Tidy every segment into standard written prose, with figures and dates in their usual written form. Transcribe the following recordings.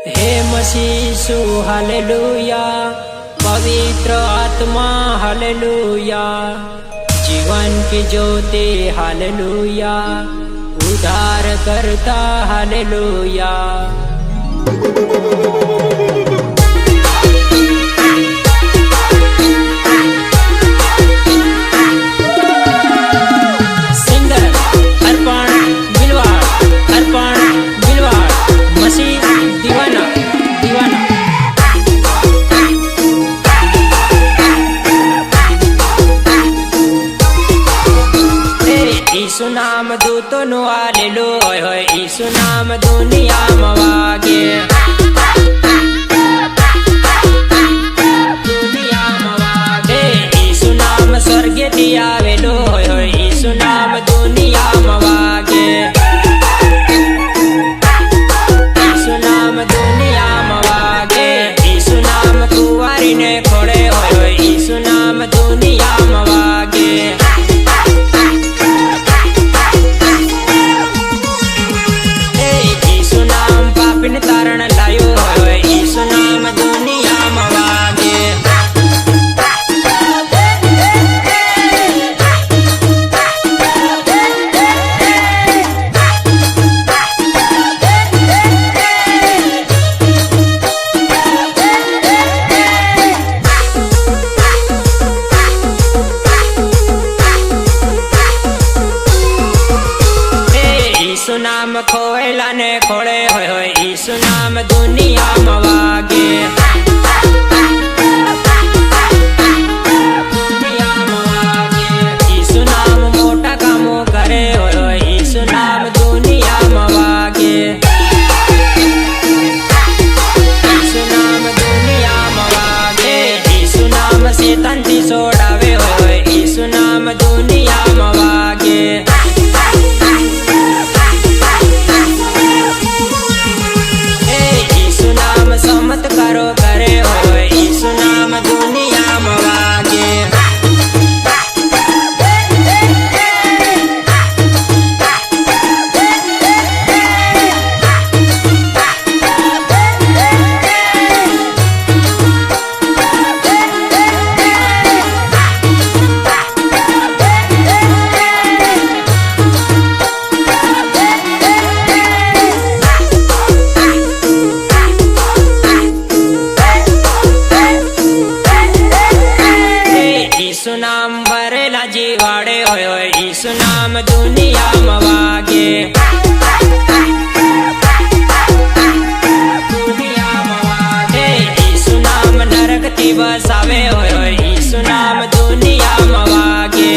हे मसीसु hallelujah, पवित्र आत्मा hallelujah, जीवन की ज्योति हालेलुया, उद्धार करता हालेलुया। ईसु नाम दूतो नु हालेलुया, होय ईसु नाम दुनिया में वागे, दुनिया में वागे। ईसु नाम स्वर्ग थी आवेलो, होय ईसु नाम दुनिया में वागे, ईसु नाम दुनिया में वागे। ईसु नाम कुंवारी ने खोड़े, होय ईसु नाम दुनिया में वागे। तारण लायो, ईसु नाम दुनिया में वागे। ईसु नाम खोएला ने खोड़े, होय ईसु नाम दुनिया में वागे, दुनिया में वागे। ईसु नाम मोटा कामो करे, होय ईसु नाम दुनिया में वागे, ईसु नाम दुनिया में वागे। ईसु नाम शैतान थी छोड़ावे, होय ईसु नाम दुनिया में वागे। चमत्कारो करे, होय ईसु नाम दुनिया में वागे। ईसु नाम भरेला जीवाड़े, होय ईसु नाम दुनिया में वागे, दुनिया में वागे। ईसु नाम नरक थी बसावे, होय ईसु नाम दुनिया में वागे,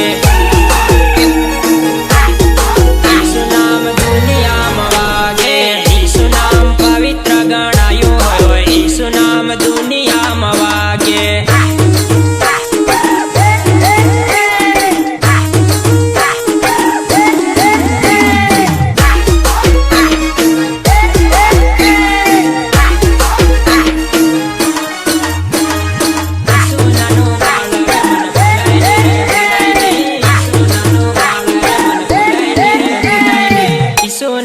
ईसु नाम दुनिया में वागे। ईसु नाम पवित्र गणायो, होय ईसु नाम दुनिया में वागे।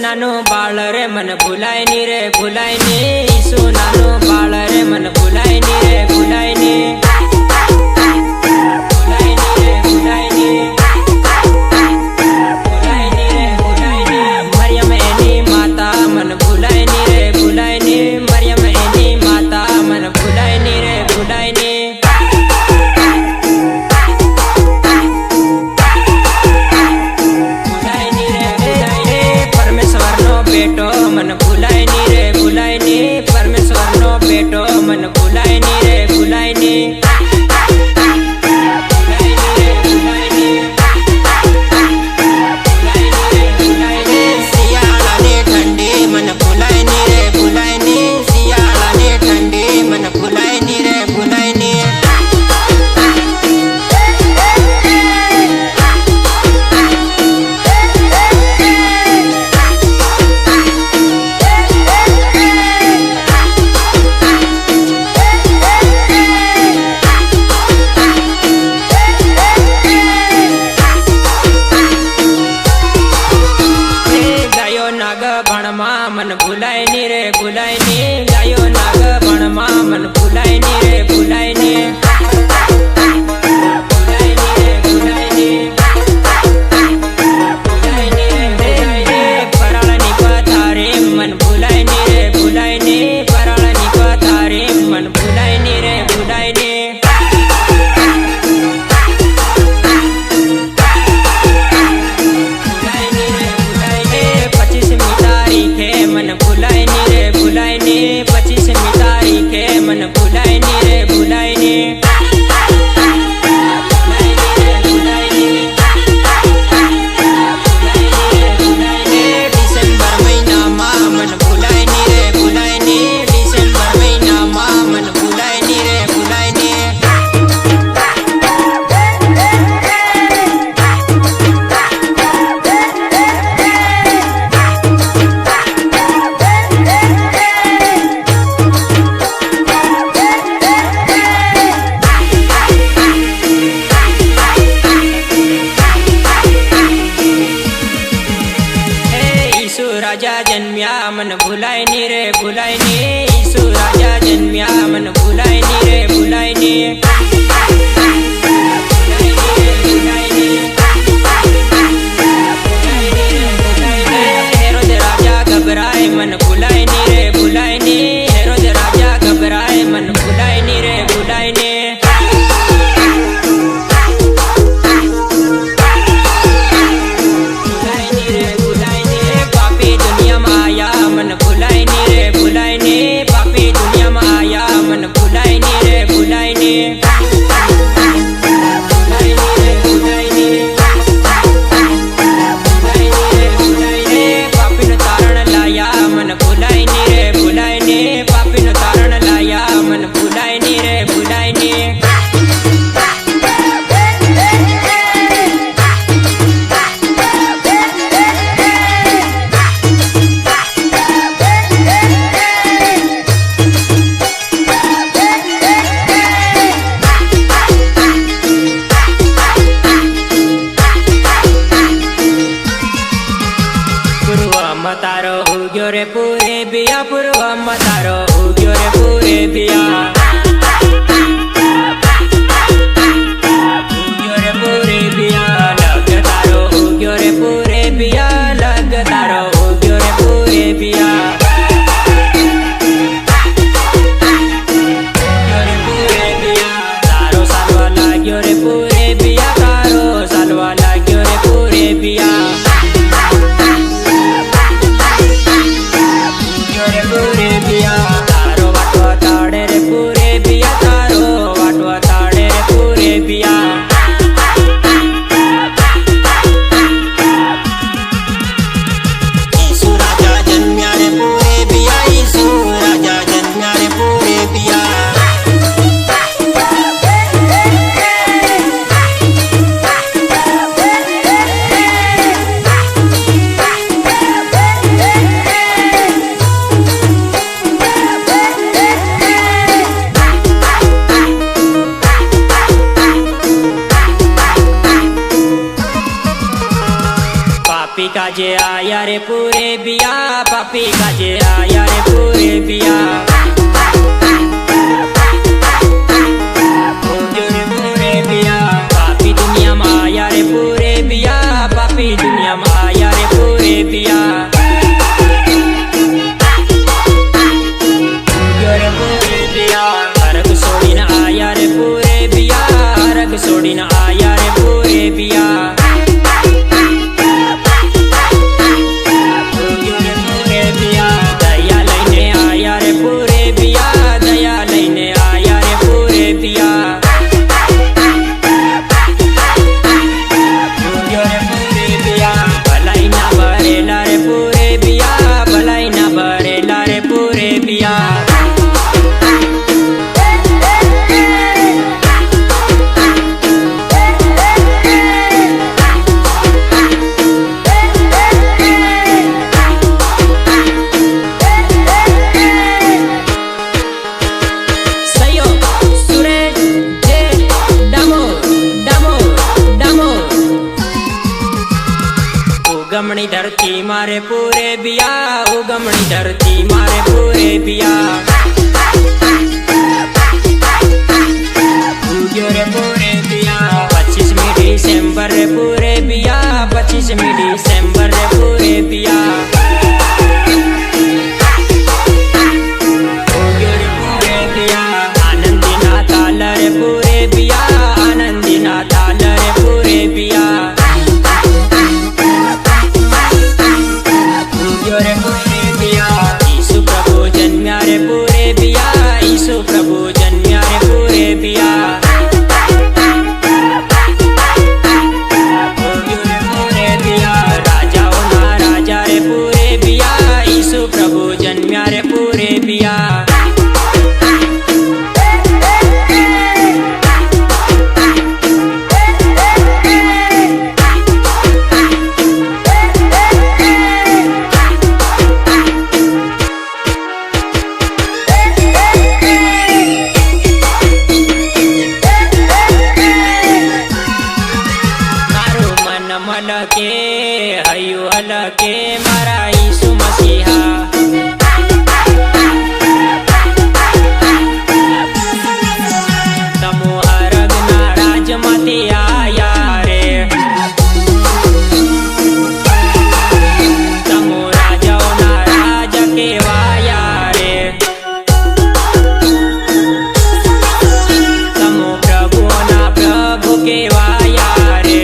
नानो बाळ रे मन भुलाय नी रे भुलाय नी, ईसु नानो बाळ रे मन भुलाय नी रे भुलाय नी, भुलाय नी रे भुलाय नी, भुलाय नी रे भुलाय नी। मरियम एनी माता मन भुलाय नी रे भुलाय नी, मरियम एनी माता मन भुलाय नी रे भुलाय नी। बेटो मन भुलाय नी रे भुलाय नी, परमेश्वर नो बेटो मन भुलाय नी रे भुलाय नी, भुलाय नी रे भुलाय नी, भुलाय नी रे भुलाय नी। सियाला ने ठंडी मन भुलाय नी रे भुलाय नी, सियाला ने ठंडी मन भुलाय नी रे भुलाय नी। मन भुलाय नी रे भुलाय नी, गायो માં મન ભૂલાય ને રે ભૂલાય ને ભૂલાય ને રે ભૂલાય ને ભૂલાય ને ભૂલાય ને પરાળની પથારે મન ભૂલાય ને રે ભૂલાય ને પરાળની પથારે મન ભૂલાય ને રે ભૂલાય ને 25મી તારીખે મન ભૂલાય ને રે ભૂલાય ને ડિસેમ્બર મહિનામાં મન ભૂલાય ને રે ભૂલાય ને ડિસેમ્બર મહિનામાં મન ભૂલાય ને રે ભૂલાય ને રાજા જન્મ્યા મન ભૂલાય ની રે ભૂલાય ને ઈસુ રાજા જન્મ્યા મન ભૂલાય ની રે ભૂલાય ને હેરોદ રાજા ગભરાય મન ભૂલાય ની રે ભૂલાય ને હેરોદ રાજા ગભરાય મન ભૂલાય ની રે ભૂલાય ને તારો ઉગ્યો રે પૂરે બિયા પૂર્વમાં તારો ઉગ્યો રે પૂરે બિયા ઉગ્યો રે પૂરે બિયા લગ તારો ઉગ્યો રે પૂરે બિયા લગ તારો ઉગ્યો રે પૂરે બિયા તારો સાલવા લાગ્યો રે પૂરે બિયા તારો સાલવા લાગ્યો રે પૂરે બિયા તારો વાટવા તાડે રે પૂરે બિયા તારો વાટવા તાડે રે પૂરે બિયા ઈસુ રાજા જન્મ્યા રે પૂરે બિયા ઈસુ રાજા જન્મ્યા રે પૂરે બિયા पापी काजे आया रे पूरे बिया पापी काजे आया रे पूरे बिया पूरे बिया पापी दुनिया में आया रे पूरे बिया पापी दुनिया में आया रे पूरे बिया पूरे बिया अर्घ छोड़ीने आया रे पूरे बिया अर्घ छोड़ीने आया रे पूरे बिया उगमणी धरती मारे पूरे बिया उगमणी धरती मारे पूरे बिया उग्यो रे पूरे पिया 25મી डिसेम्बर रे पूरे पिया 25મી डिसेम्बर रे पूरे पिया उग्यो रे पूरे पिया आनंदी ना ताल रे पूरे पिया आनंदी ना ताल रे पूरे पिया उग्यो रे पूरे पिया ईसु प्रभु जन्म्या रे पूरे पिया ईसु प्रभु जन्म्या रे पूरे पिया उग्यो रे पूरे पिया राजाओ ना राजा रे पूरे पिया ईसु प्रभु जन्म्या रे पूरे पिया के हयु अलके मारा ईसु मसीहा तमो अरग ना राज माथी आया रे तमो राजाओ ना राज केवाया रे तमो प्रभु ना प्रभु केवाया रे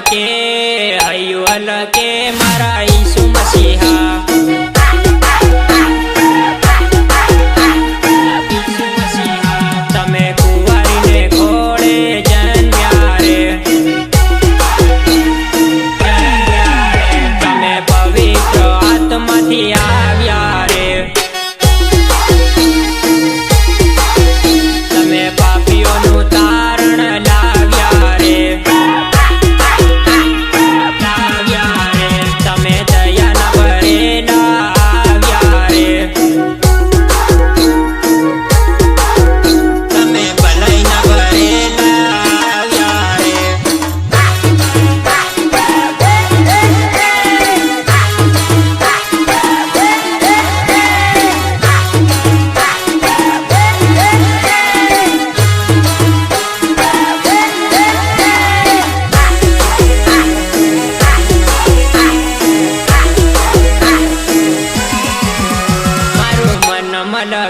के हयु अलके मारा ईसु मसीहा ईसु मसीहा तमे कुंवारी ने घोड़े जन्म्या रे तमे पवित्र आत्मा थी आव्या रे तमे पापीओनु तारण लाव्या रे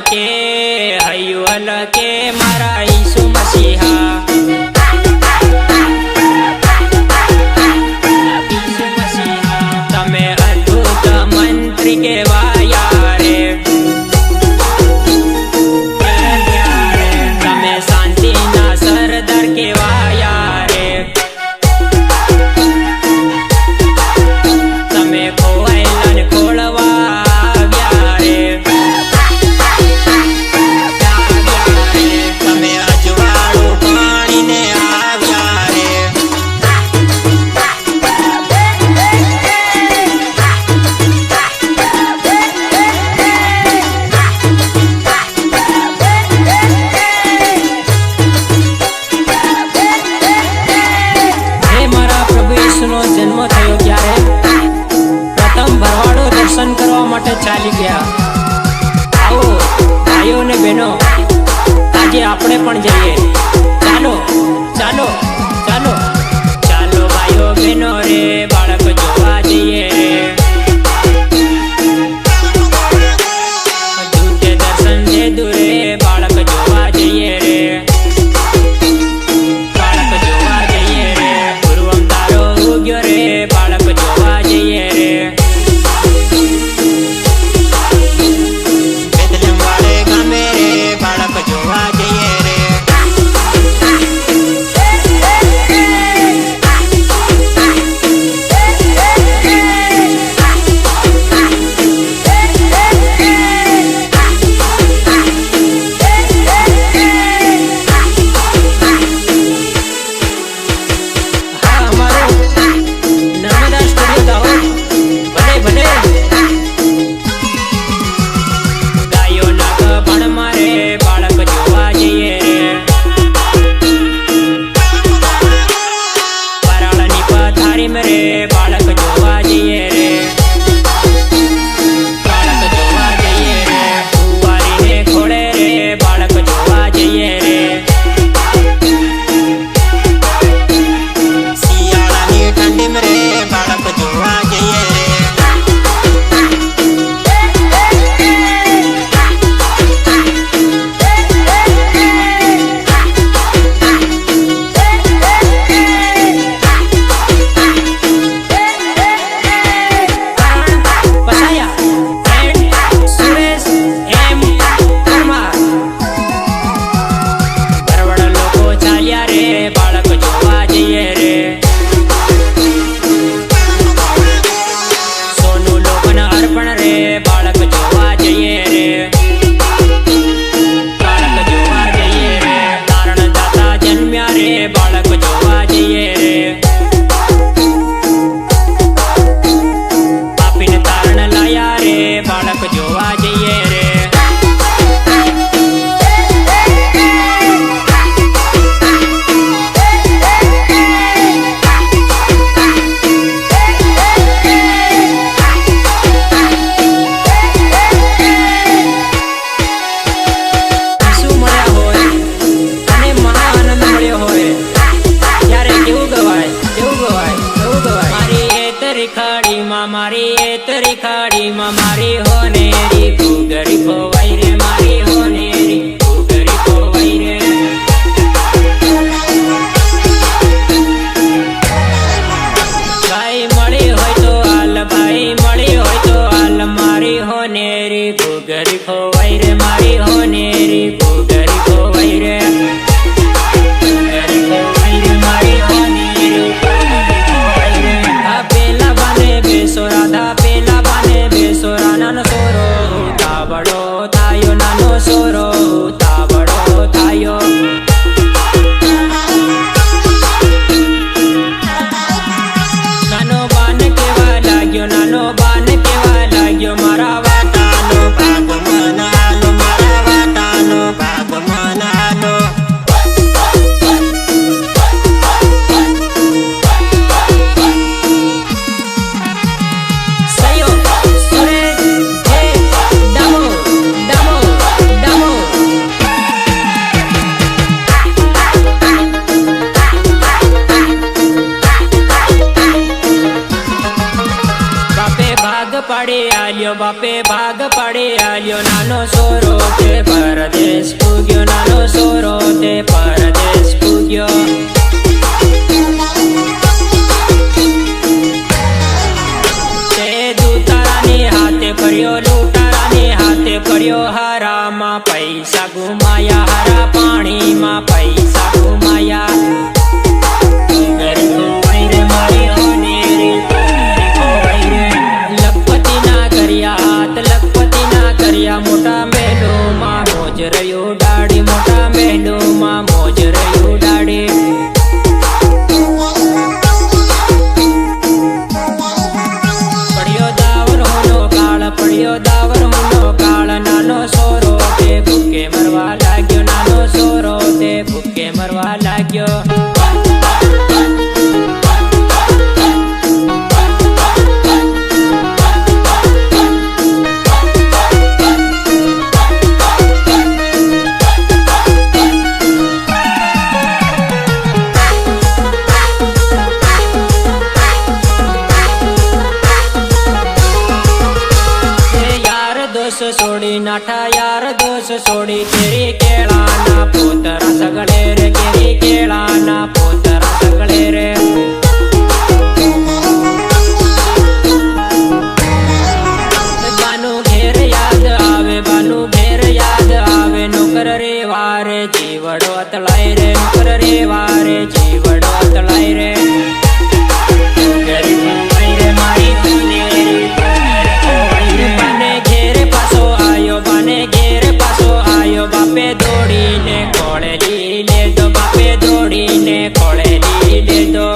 के हयु अलके मारा ईसु मसीहा ईसु मसीहा तमे अद्भुत मंत्री केवाया रे तमे शांति ना सरदार केवाया रे तमे खोवायला ने खोलवा जन्म थयो क्यारे प्रथम भरवाड़ो दर्शन करवा माटे चाली गया आओ भाईओ ने बहनों आजे आपणे पण जईए चालो चालो चालो चालो भाईओ बहनों रे बाळक जोवा जईए रे दूते दर्शन दे दूरे बाळक जोवा जईए रे बाळक जोवा जईए रे बेतलम वाले गामे रे बाळक जोवा जईए रे આલ્યો બાપે ભાગ પાડી આલ્યો નાનો સોરો તે પરદેશ પૂગ્યો નાનો સોરો તે પરદેશ પૂગ્યો તે દૂતારાની હાથે ફર્યો લૂંટારાની હાથે ફર્યો હારામાં પૈસા ગુમાયા હારા પાણીમાં પૈસા ગુમાયા મોટા મહેલોમાં મોજ રહ્યો ડાળી મોટા મહેલોમાં મોજ રહ્યો ડાળી પડ્યો દાવરોનો કાળ પડ્યો દાવરોનો કાળ નાનો સોરો તે ભૂકે મરવા લાગ્યો નાનો સોરો તે ભૂકે મરવા લાગ્યો છોડી નાઠા યાર દોષ છોડી કેરી કેળાના પોતરા સગળે રે કેરી કેળાના પોતરા સગળે રે બાનું ઘેર યાદ આવે બાનું ઘેર યાદ આવે નોકર રે વારે જીવડો અતળાય રે નોકર રે વારે જીવડો અતળાય રે બાપે દોડીને ખોળે લીધે તો બાપે દોડીને ખોળે લીધે તો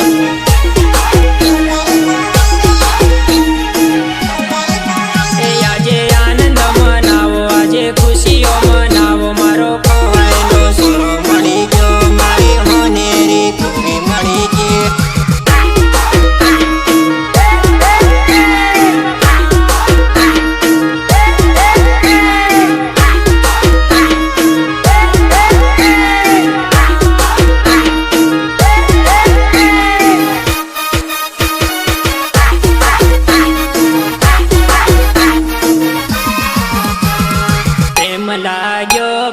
આજે આનંદ મનાવો આજે ખુશીઓ મનાવો મારો ખોવાયેલો સોરો મળી ગયો મારી હોનેરી કુકરી મળી ગઈ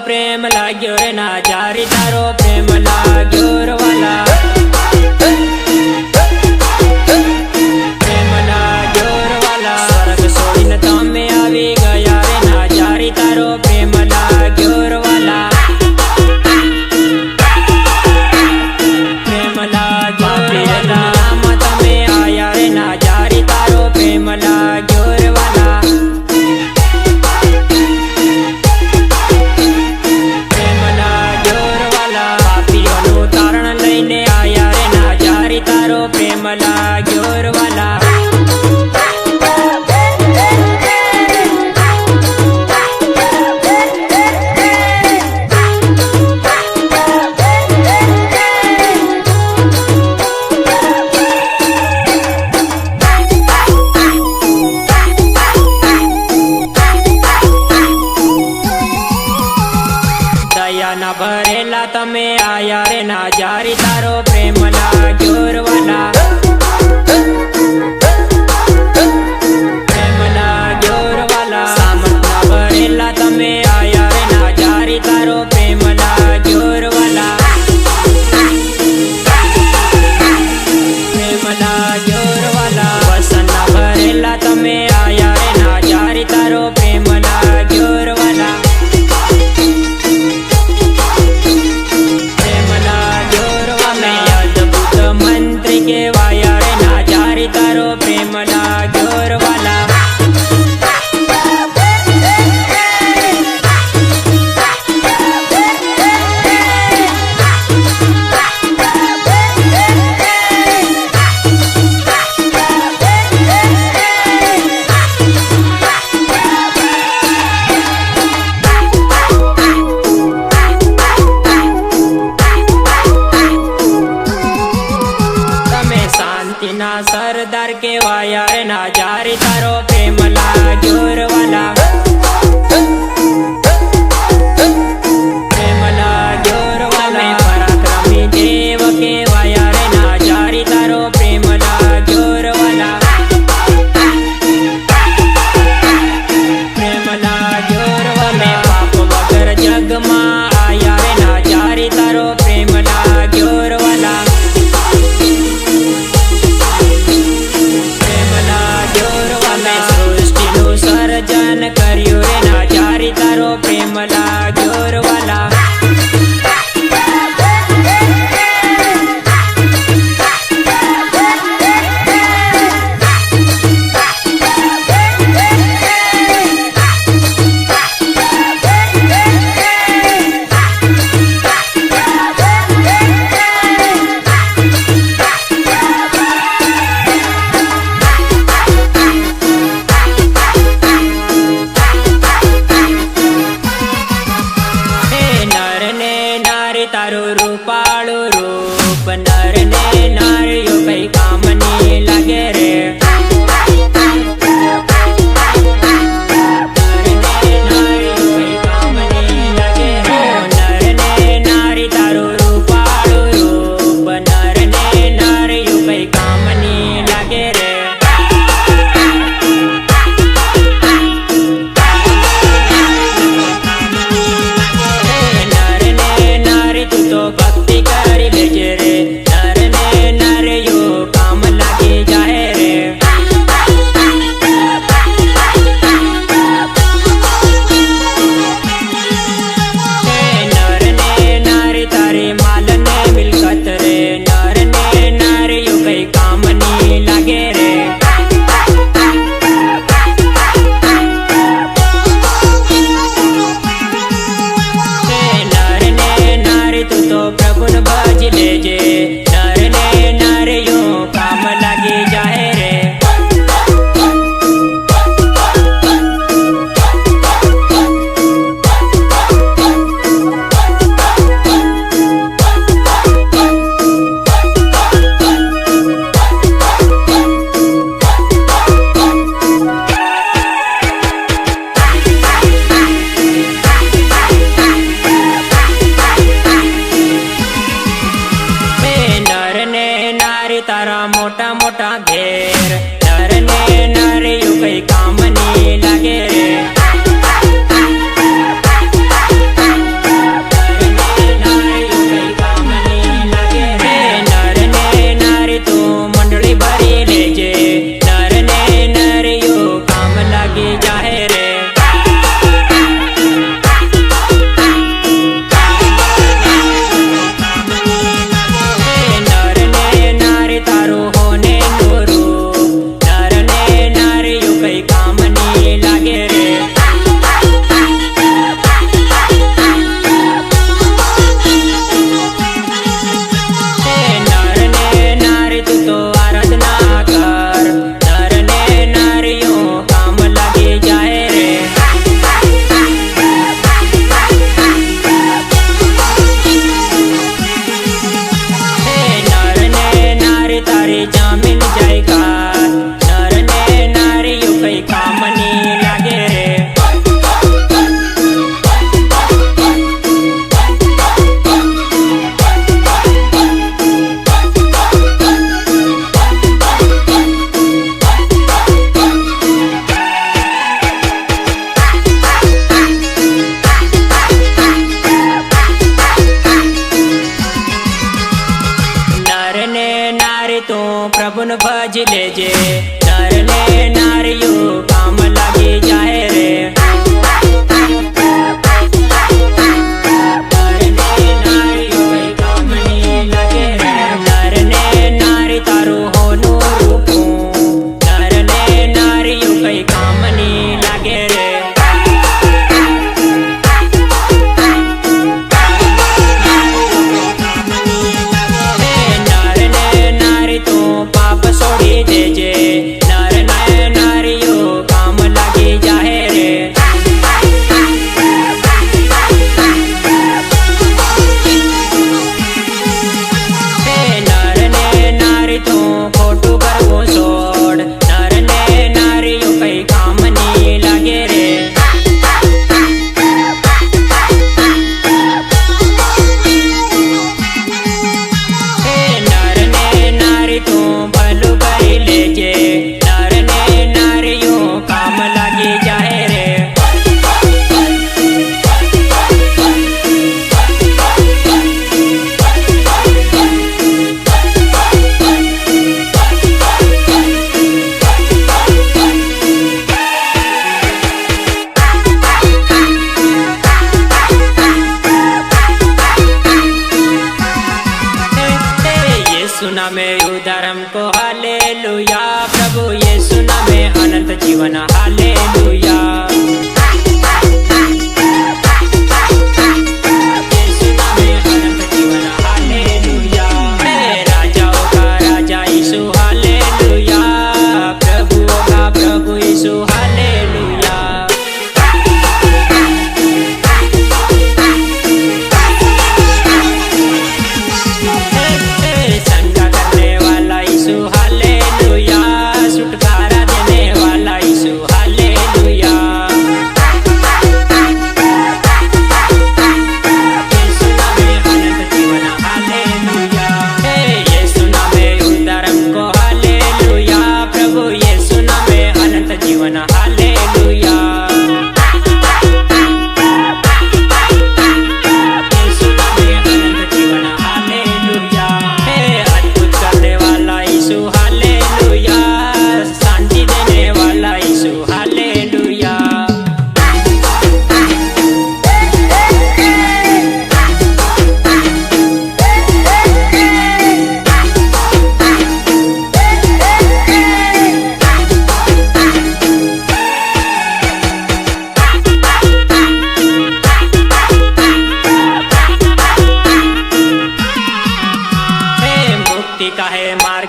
પ્રેમ લાગ્યો રે ના જારી તારો પ્રેમ લાગ્યો રવાલા પ્રેમ લાગ્યો રવાલા સ્વર્ગ છોડીને તમે આવી ગયા રે ના જારી તારો પ્રેમ લાગ્યો રવાલા પ્રેમ લાગ્યો રવાલા તમે આયા રે ના જારી તારો પ્રેમ લાગ્યો રવાલા તારો પ્રેમ લાગ્યો રવાલા દયાના ભરેલા તમે આયા રે ના જારી તારો પ્રેમ લાગ્યો રવાલા પ્રેમ લાગ્યો રવાલા સામંતના ભરેલા તમે આયા રે ના જારી તારો પ્રેમ લાગ્યો રવાલા પ્રેમ લાગ્યો રવાલા વસનના ભરેલા તમે આયા રે ના જારી તારો પ્રેમ લાગ્યો રવાલા પ્રેમ લાગ્યો રવાલા અદ્ભુત મંત્રી કેવાય નારી તારું રૂપાળું રૂપ નર ને નારીઓ કઈ કામની લાગે રે તારા મોટા મોટા ઘેર નર ને નારીઓ કઈ કામની લાગે રે નર ને નારી તું મંડળી ભરી લેજે નર ને નારીઓ કામ લાગી જાહે રે જામીન જાય નર ને નારીઓ કઈ કામની લાગે રે નર ને નારી તું પ્રભુને ભજ લેજે નર ને નારીઓ કામ લાગી જાય રે નર ને નારીઓ કઈ કામની લાગે રે નર ને નારી તારું હોનું રૂપું નર ને નારીઓ કઈ કામની લાગે રે પાપ છોડી દેજે નર ને નારીઓ કામ લાગી જાહે રે નર ને નારી તું ખોટું કરવું છોડ નર ને નારીઓ કઈ કામની લાગે રે નર ને નારી તું ભલું કરી લેજે નર ને નારીઓ કામ લાગી જાય રે यीशु नामे उद्धार हमको हालेलुया प्रभु यीशु नामे अनंत जीवन हालेलुया यीशु नामे अनंत जीवन हालेलुया राजाओं का राजा यीशु हालेलुया प्रभुओं का प्रभु यीशु हालेलुया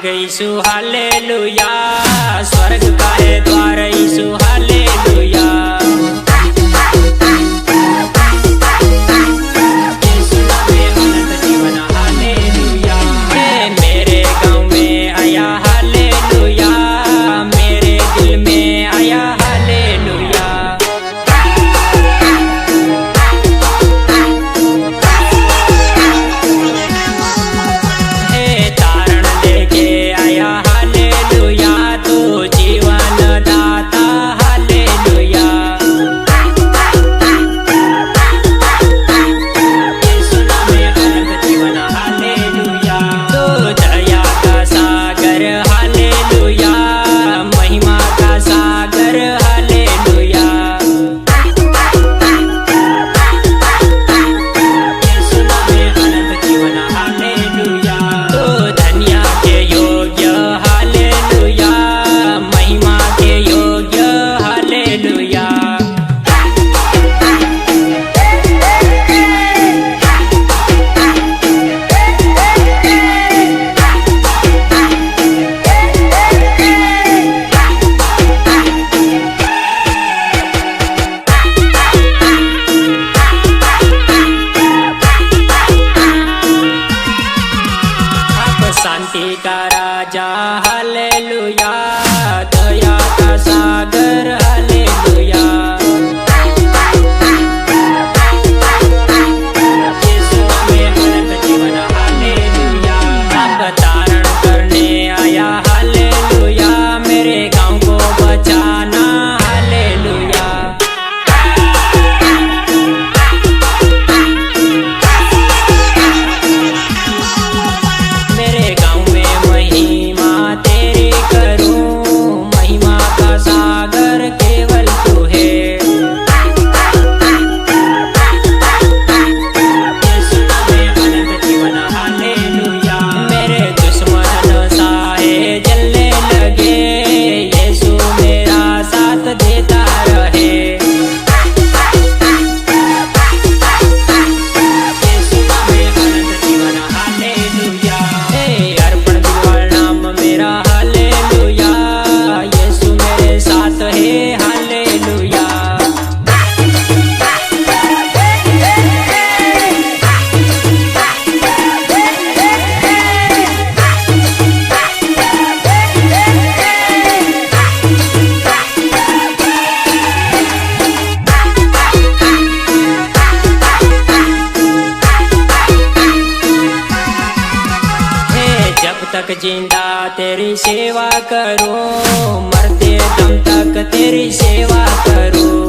मार्ग यीशु हालेलुया, स्वर्ग का है द्वार यीशु हालेलुया। शांति का राजा हालेलुया, दया का सागर हालेलुया। यीशु में अनंत जीवन हालेलुया, अवतारण करने आया हालेलुया, मेरे गांव को बचाना हालेलुया। तक जिंदा तेरी सेवा करूं, मरते दम तक तेरी सेवा करूं।